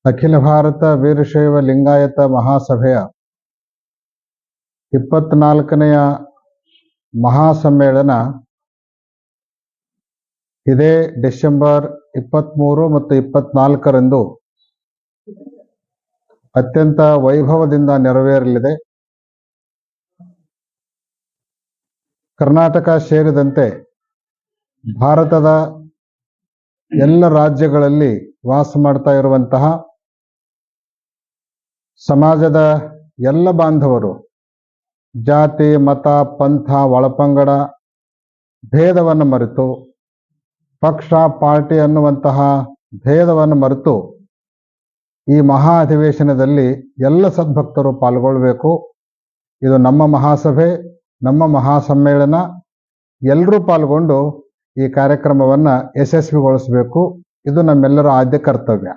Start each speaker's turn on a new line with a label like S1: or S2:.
S1: ಅಖಿಲ ಭಾರತ ವೀರಶೈವ ಲಿಂಗಾಯತ ಮಹಾಸಭೆಯ 24ನೆಯ ಮಹಾಸಮ್ಮೇಳನ ಇದೇ ಡಿಸೆಂಬರ್ 23 ಮತ್ತು 24ರಂದು ಅತ್ಯಂತ ವೈಭವದಿಂದ ನೆರವೇರಲಿದೆ. ಕರ್ನಾಟಕ ಸೇರಿದಂತೆ ಭಾರತದ ಎಲ್ಲ ರಾಜ್ಯಗಳಲ್ಲಿ ವಾಸ ಮಾಡ್ತಾ ಇರುವಂತಹ ಸಮಾಜದ ಎಲ್ಲ ಬಾಂಧವರು ಜಾತಿ, ಮತ, ಪಂಥ, ಒಳಪಂಗಡ ಭೇದವನ್ನು ಮರೆತು, ಪಕ್ಷ, ಪಾರ್ಟಿ ಅನ್ನುವಂತಹ ಭೇದವನ್ನು ಮರೆತು ಈ ಮಹಾ ಅಧಿವೇಶನದಲ್ಲಿ ಎಲ್ಲ ಸದ್ಭಕ್ತರು ಪಾಲ್ಗೊಳ್ಳಬೇಕು. ಇದು ನಮ್ಮ ಮಹಾಸಭೆ, ನಮ್ಮ ಮಹಾಸಮ್ಮೇಳನ. ಎಲ್ಲರೂ ಪಾಲ್ಗೊಂಡು ಈ ಕಾರ್ಯಕ್ರಮವನ್ನು ಯಶಸ್ವಿಗೊಳಿಸಬೇಕು. ಇದು ನಮ್ಮೆಲ್ಲರ ಆದ್ಯ ಕರ್ತವ್ಯ.